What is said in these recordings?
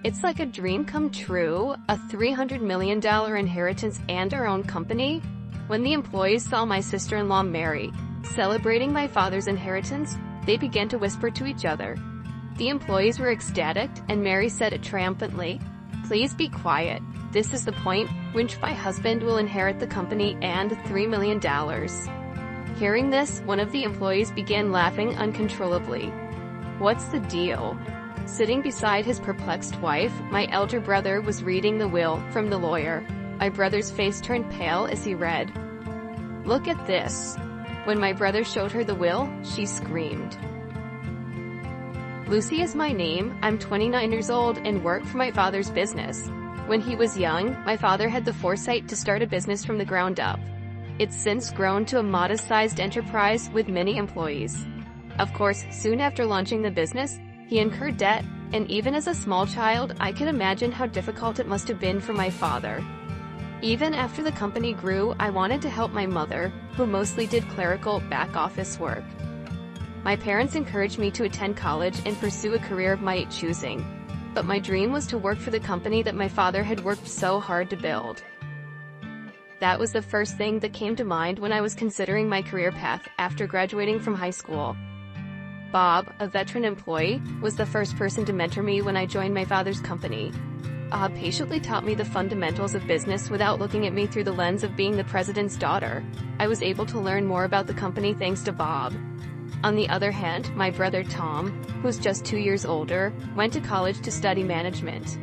It's like a dream come true, a $300 million inheritance and our own company. When the employees saw my sister-in-law Mary celebrating my father's inheritance, they began to whisper to each other. The employees were ecstatic, and Mary said it triumphantly, "Please be quiet. This is the point which my husband will inherit the company and $3 million. Hearing this, one of the employees began laughing uncontrollably. "What's the deal?" Sitting beside his perplexed wife, my elder brother was reading the will from the lawyer. My brother's face turned pale as he read. "Look at this." When my brother showed her the will, she screamed. "Lucy is my name. I'm 29 years old and work for my father's business. When he was young, my father had the foresight to start a business from the ground up. It's since grown to a modest-sized enterprise with many employees. Of course, soon after launching the business, he incurred debt, and even as a small child, I can imagine how difficult it must have been for my father. Even after the company grew, I wanted to help my mother, who mostly did clerical back-office work. My parents encouraged me to attend college and pursue a career of my choosing. But my dream was to work for the company that my father had worked so hard to build. That was the first thing that came to mind when I was considering my career path after graduating from high school. Bob, a veteran employee, was the first person to mentor me when I joined my father's company. Bob patiently taught me the fundamentals of business without looking at me through the lens of being the president's daughter. I was able to learn more about the company thanks to Bob. On the other hand, my brother Tom, who's just 2 years older, went to college to study management.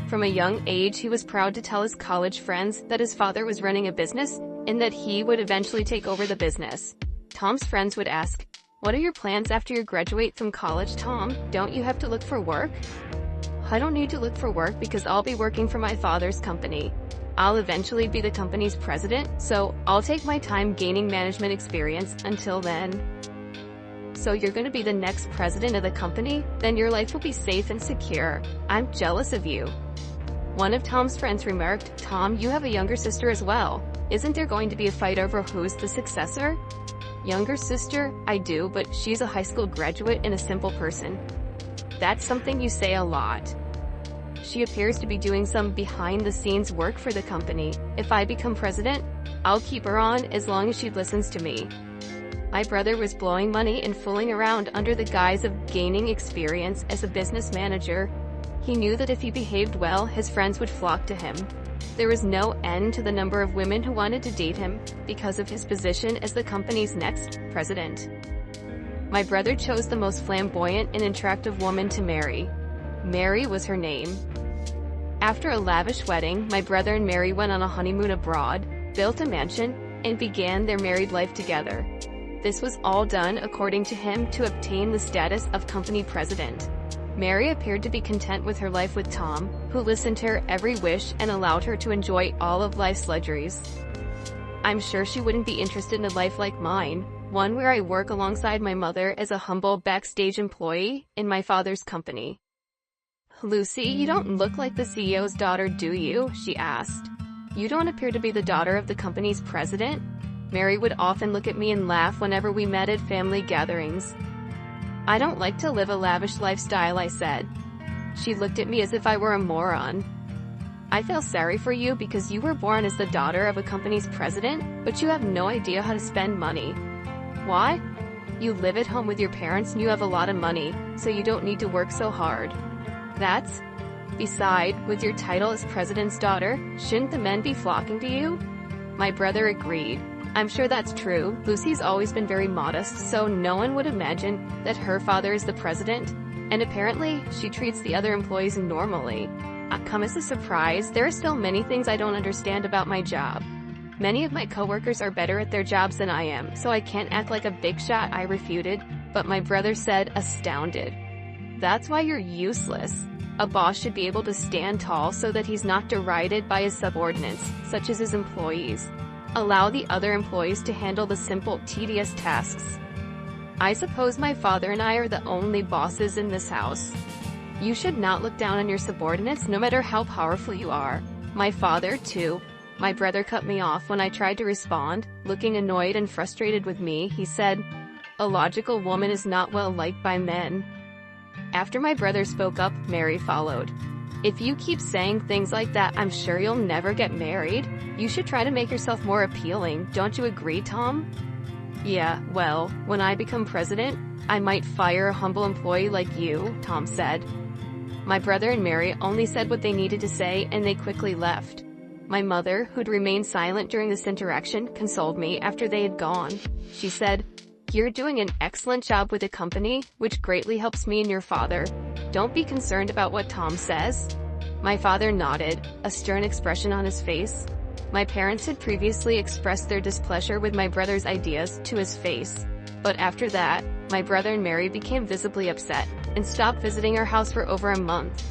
From a young age, he was proud to tell his college friends that his father was running a business and that he would eventually take over the business. Tom's friends would ask, "What are your plans after you graduate from college, Tom? Don't you have to look for work?" "I don't need to look for work because I'll be working for my father's company. I'll eventually be the company's president, so I'll take my time gaining management experience until then." "So you're going to be the next president of the company? Then your life will be safe and secure. I'm jealous of you." One of Tom's friends remarked, "Tom, you have a younger sister as well. Isn't there going to be a fight over who's the successor?" "Younger sister? I do, but she's a high school graduate and a simple person." "That's something you say a lot. She appears to be doing some behind-the-scenes work for the company. If I become president, I'll keep her on as long as she listens to me." My brother was blowing money and fooling around under the guise of gaining experience as a business manager. He knew that if he behaved well, his friends would flock to him. There was no end to the number of women who wanted to date him because of his position as the company's next president. My brother chose the most flamboyant and attractive woman to marry. Mary was her name. After a lavish wedding, my brother and Mary went on a honeymoon abroad, built a mansion, and began their married life together. This was all done, according to him, to obtain the status of company president. Mary appeared to be content with her life with Tom, who listened to her every wish and allowed her to enjoy all of life's luxuries. I'm sure she wouldn't be interested in a life like mine, one where I work alongside my mother as a humble backstage employee in my father's company. "Lucy, you don't look like the CEO's daughter, do you?" she asked. "You don't appear to be the daughter of the company's president?" Mary would often look at me and laugh whenever we met at family gatherings. "I don't like to live a lavish lifestyle," I said. She looked at me as if I were a moron. "I feel sorry for you because you were born as the daughter of a company's president, but you have no idea how to spend money. Why? You live at home with your parents and you have a lot of money, so you don't need to work so hard. That's... Beside, with your title as president's daughter, shouldn't the men be flocking to you?" My brother agreed. "I'm sure that's true. Lucy's always been very modest, so no one would imagine that her father is the president, and apparently, she treats the other employees normally. Come as a surprise, there are still many things I don't understand about my job. Many of my coworkers are better at their jobs than I am, so I can't act like a big shot," I refuted, but my brother said, astounded, "That's why you're useless. A boss should be able to stand tall so that he's not derided by his subordinates, such as his employees. Allow the other employees to handle the simple, tedious tasks. I suppose my father and I are the only bosses in this house. You should not look down on your subordinates no matter how powerful you are. My father, too." My brother cut me off when I tried to respond. Looking annoyed and frustrated with me, he said, "A logical woman is not well liked by men." After my brother spoke up, Mary followed. If you keep saying things like that, I'm sure you'll never get married. You should try to make yourself more appealing, don't you agree, Tom? Yeah, well, when I become president, I might fire a humble employee like you, Tom said. My brother and Mary only said what they needed to say and they quickly left. My mother, who'd remained silent during this interaction, consoled me after they had gone. She said, "You're doing an excellent job with the company, which greatly helps me and your father. Don't be concerned about what Tom says." My father nodded, a stern expression on his face. My parents had previously expressed their displeasure with my brother's ideas to his face. But after that, my brother and Mary became visibly upset and stopped visiting our house for over a month.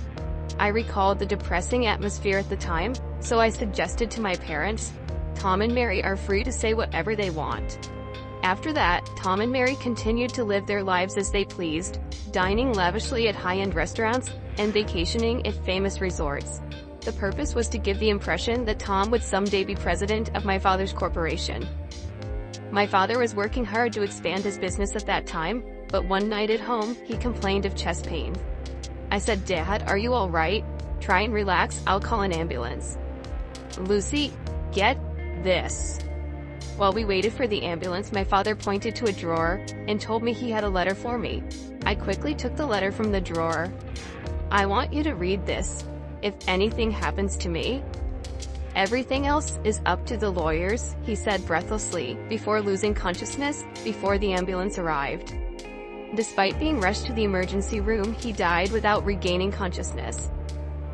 I recalled the depressing atmosphere at the time, so I suggested to my parents, "Tom and Mary are free to say whatever they want." After that, Tom and Mary continued to live their lives as they pleased, dining lavishly at high-end restaurants and vacationing at famous resorts. The purpose was to give the impression that Tom would someday be president of my father's corporation. My father was working hard to expand his business at that time, but one night at home, he complained of chest pain. I said, "Dad, are you all right? Try and relax, I'll call an ambulance." "Lucy, get this." While we waited for the ambulance, my father pointed to a drawer and told me he had a letter for me. I quickly took the letter from the drawer. "I want you to read this. If anything happens to me, everything else is up to the lawyers," he said breathlessly, before losing consciousness before the ambulance arrived. Despite being rushed to the emergency room, he died without regaining consciousness.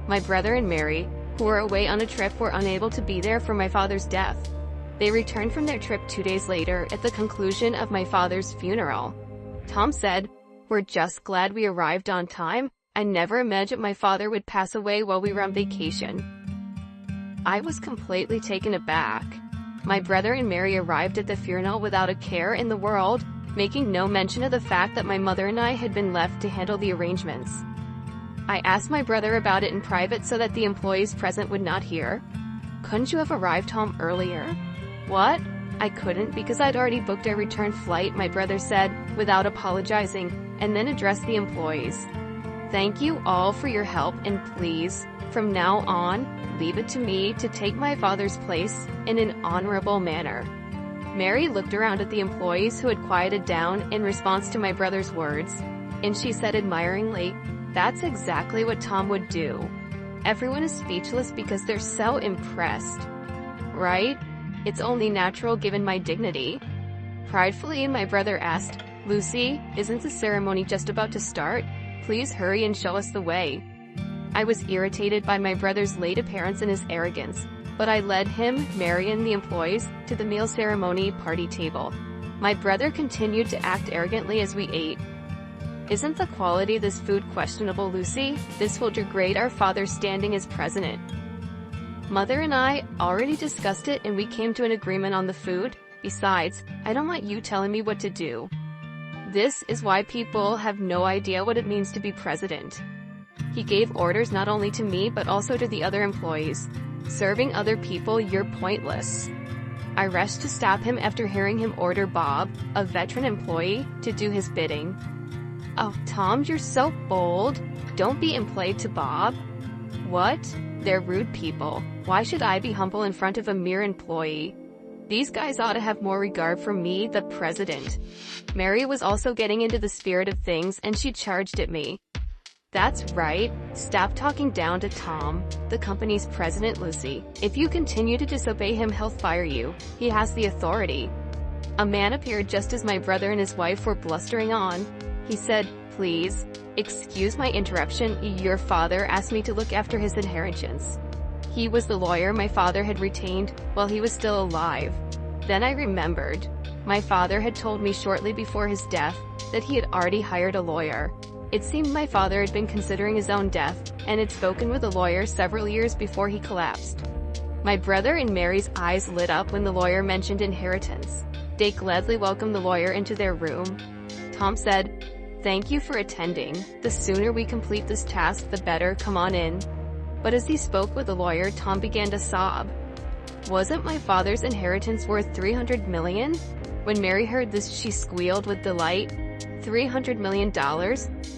My brother and Mary, who were away on a trip, were unable to be there for my father's death. They returned from their trip 2 days later at the conclusion of my father's funeral. Tom said, "We're just glad we arrived on time. I never imagined my father would pass away while we were on vacation." I was completely taken aback. My brother and Mary arrived at the funeral without a care in the world, making no mention of the fact that my mother and I had been left to handle the arrangements. I asked my brother about it in private so that the employees present would not hear. "Couldn't you have arrived home earlier?" "What? I couldn't because I'd already booked a return flight," my brother said, without apologizing, and then addressed the employees. "Thank you all for your help, and please, from now on, leave it to me to take my father's place in an honorable manner." Mary looked around at the employees who had quieted down in response to my brother's words, and she said admiringly, "That's exactly what Tom would do." Everyone is speechless because they're so impressed. Right? It's only natural given my dignity. Pridefully, my brother asked, "Lucy, isn't the ceremony just about to start? Please hurry and show us the way." I was irritated by my brother's late appearance and his arrogance, but I led him, Mary, and the employees to the meal ceremony party table. My brother continued to act arrogantly as we ate. "Isn't the quality of this food questionable, Lucy? This will degrade our father's standing as president." Mother and I already discussed it and we came to an agreement on the food. Besides, I don't want you telling me what to do. This is why people have no idea what it means to be president. He gave orders not only to me but also to the other employees. "Serving other people, you're pointless." I rushed to stop him after hearing him order Bob, a veteran employee, to do his bidding. "Oh, Tom, you're so bold. Don't be impolite to Bob." "What? They're rude people. Why should I be humble in front of a mere employee? These guys ought to have more regard for me, the president." Mary was also getting into the spirit of things and she charged at me. "That's right. Stop talking down to Tom, the company's president, Lucy. If you continue to disobey him, he'll fire you. He has the authority." A man appeared just as my brother and his wife were blustering on. He said, "Please, excuse my interruption. Your father asked me to look after his inheritance." He was the lawyer my father had retained while he was still alive. Then I remembered. My father had told me shortly before his death that he had already hired a lawyer. It seemed my father had been considering his own death, and had spoken with a lawyer several years before he collapsed. My brother and Mary's eyes lit up when the lawyer mentioned inheritance. They gladly welcomed the lawyer into their room. Tom said, "Thank you for attending. The sooner we complete this task, the better. Come on in." But as he spoke with the lawyer, Tom began to sob. Wasn't my father's inheritance worth $300 million? When Mary heard this, she squealed with delight. $300 million?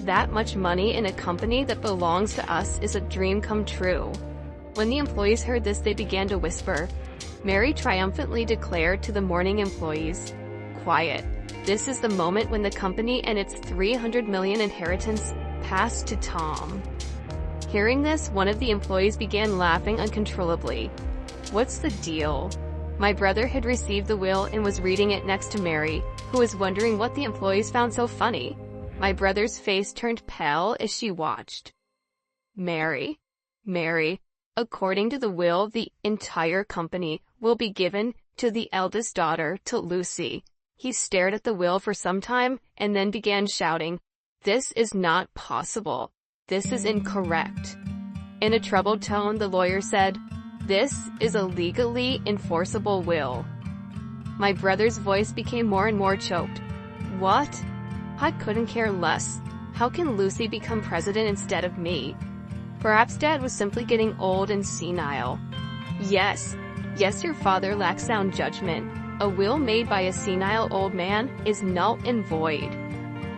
That much money in a company that belongs to us is a dream come true." When the employees heard this, they began to whisper. Mary triumphantly declared to the mourning employees, "Quiet. This is the moment when the company and its $300 million inheritance pass to Tom." Hearing this, one of the employees began laughing uncontrollably. "What's the deal?" My brother had received the will and was reading it next to Mary, who was wondering what the employees found so funny. My brother's face turned pale as she watched. Mary, according to the will, the entire company will be given to the eldest daughter, to Lucy." He stared at the will for some time and then began shouting, "This is not possible. This is incorrect." In a troubled tone, the lawyer said, "This is a legally enforceable will." My brother's voice became more and more choked. "What? I couldn't care less. How can Lucy become president instead of me?" Perhaps Dad was simply getting old and senile. Yes, your father lacks sound judgment. A will made by a senile old man is null and void.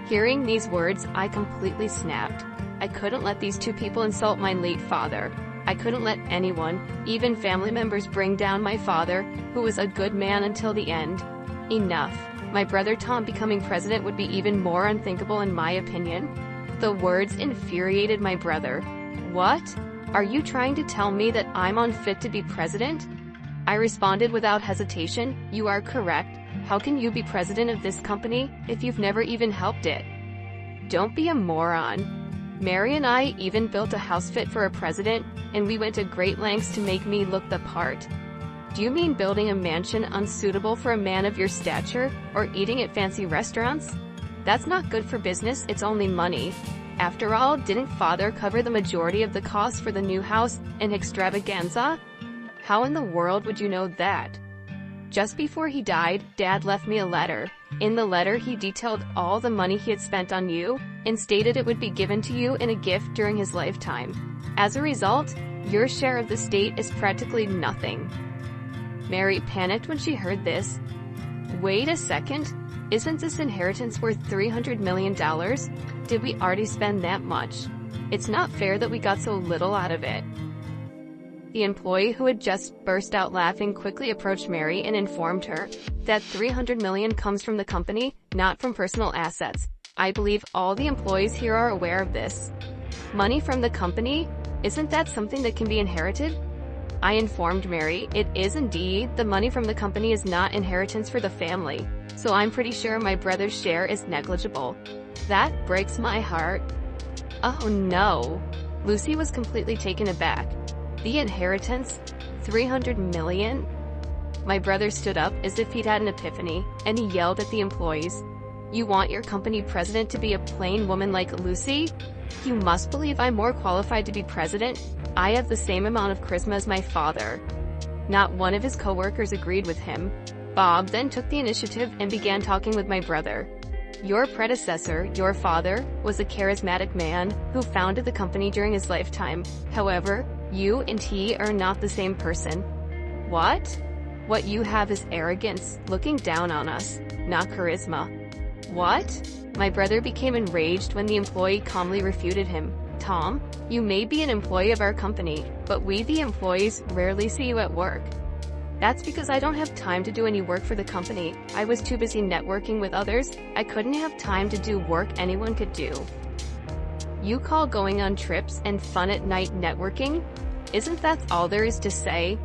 Hearing these words, I completely snapped. I couldn't let these two people insult my late father. I couldn't let anyone, even family members, bring down my father, who was a good man until the end. Enough. My brother Tom becoming president would be even more unthinkable in my opinion. The words infuriated my brother. "What? Are you trying to tell me that I'm unfit to be president?" I responded without hesitation, "You are correct. How can you be president of this company if you've never even helped it? Don't be a moron. Mary and I even built a house fit for a president, and we went to great lengths to make me look the part. Do you mean building a mansion unsuitable for a man of your stature, or eating at fancy restaurants? That's not good for business, it's only money. After all, didn't Father cover the majority of the costs for the new house and extravaganza? How in the world would you know that?" Just before he died, Dad left me a letter. In the letter, he detailed all the money he had spent on you, and stated it would be given to you in a gift during his lifetime. As a result, your share of the estate is practically nothing. Mary panicked when she heard this. "Wait a second, isn't this inheritance worth $300 million? Did we already spend that much? It's not fair that we got so little out of it." The employee who had just burst out laughing quickly approached Mary and informed her that $300 million comes from the company, not from personal assets. I believe all the employees here are aware of this. Money from the company? Isn't that something that can be inherited? I informed Mary, "It is indeed. The money from the company is not inheritance for the family, so I'm pretty sure my brother's share is negligible." That breaks my heart. Oh no. Lucy was completely taken aback. The inheritance? $300 million? My brother stood up as if he'd had an epiphany, and he yelled at the employees, "You want your company president to be a plain woman like Lucy? You must believe I'm more qualified to be president. I have the same amount of charisma as my father." Not one of his co-workers agreed with him. Bob then took the initiative and began talking with my brother. "Your predecessor, your father, was a charismatic man who founded the company during his lifetime. However, you and he are not the same person." "What? What you have is arrogance, looking down on us, not charisma." "What?" My brother became enraged when the employee calmly refuted him. "Tom, you may be an employee of our company, but we the employees rarely see you at work." "That's because I don't have time to do any work for the company. I was too busy networking with others. I couldn't have time to do work anyone could do." "You call going on trips and fun at night networking? Isn't that all there is to say?"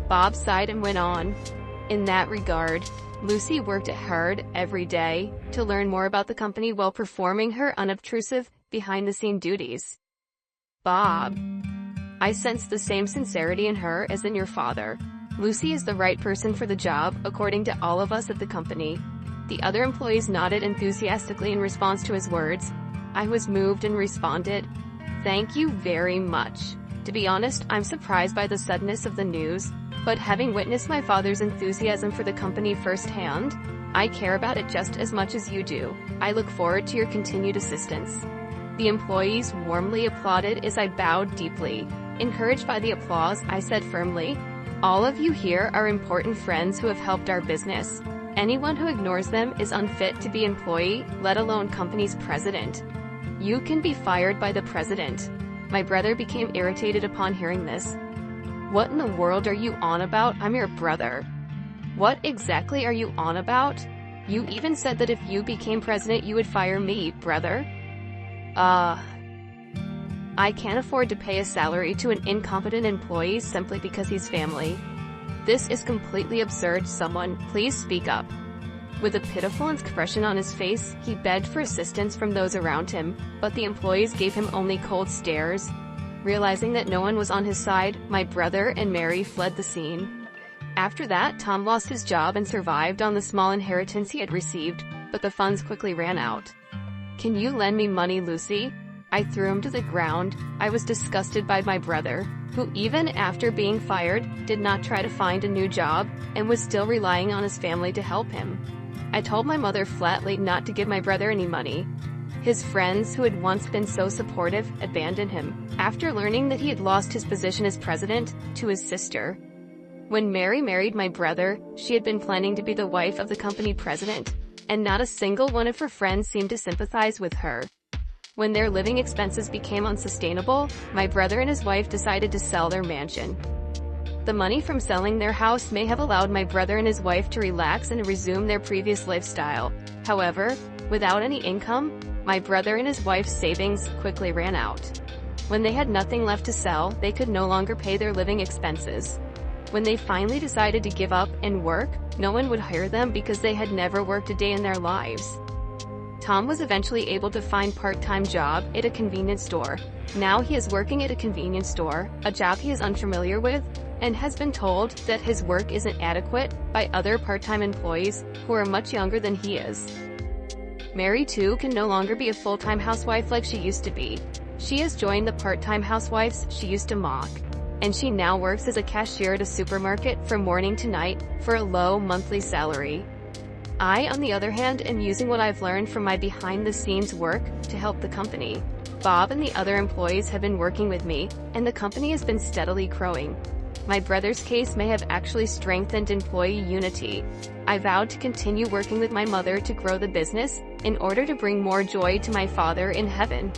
Bob sighed and went on. "In that regard, Lucy worked hard every day to learn more about the company while performing her unobtrusive, behind-the-scene duties." Bob, I sensed the same sincerity in her as in your father. Lucy is the right person for the job, according to all of us at the company. The other employees nodded enthusiastically in response to his words. I was moved and responded, "Thank you very much. To be honest, I'm surprised by the suddenness of the news, but having witnessed my father's enthusiasm for the company firsthand, I care about it just as much as you do. I look forward to your continued assistance." The employees warmly applauded as I bowed deeply. Encouraged by the applause, I said firmly, "All of you here are important friends who have helped our business. Anyone who ignores them is unfit to be employee, let alone company's president." You can be fired by the president. My brother became irritated upon hearing this. What in the world are you on about? I'm your brother. What exactly are you on about? You even said that if you became president you would fire me, brother? I can't afford to pay a salary to an incompetent employee simply because he's family. This is completely absurd. Someone, please speak up. With a pitiful expression on his face, he begged for assistance from those around him, but the employees gave him only cold stares. Realizing that no one was on his side, my brother and Mary fled the scene. After that, Tom lost his job and survived on the small inheritance he had received, but the funds quickly ran out. Can you lend me money, Lucy? I threw him to the ground. I was disgusted by my brother, who even after being fired, did not try to find a new job, and was still relying on his family to help him. I told my mother flatly not to give my brother any money. His friends, who had once been so supportive, abandoned him, after learning that he had lost his position as president to his sister. When Mary married my brother, she had been planning to be the wife of the company president, and not a single one of her friends seemed to sympathize with her. When their living expenses became unsustainable, my brother and his wife decided to sell their mansion. The money from selling their house may have allowed my brother and his wife to relax and resume their previous lifestyle. However, without any income, my brother and his wife's savings quickly ran out. When they had nothing left to sell, they could no longer pay their living expenses. When they finally decided to give up and work, no one would hire them because they had never worked a day in their lives. Tom was eventually able to find a part-time job at a convenience store. Now he is working at a convenience store, a job he is unfamiliar with, and has been told that his work isn't adequate by other part-time employees who are much younger than he is. Mary too can no longer be a full-time housewife like she used to be. She has joined the part-time housewives she used to mock, and she now works as a cashier at a supermarket from morning to night for a low monthly salary. I, on the other hand, am using what I've learned from my behind-the-scenes work to help the company. Bob and the other employees have been working with me, and the company has been steadily growing. My brother's case may have actually strengthened employee unity. I vowed to continue working with my mother to grow the business, in order to bring more joy to my Father in heaven.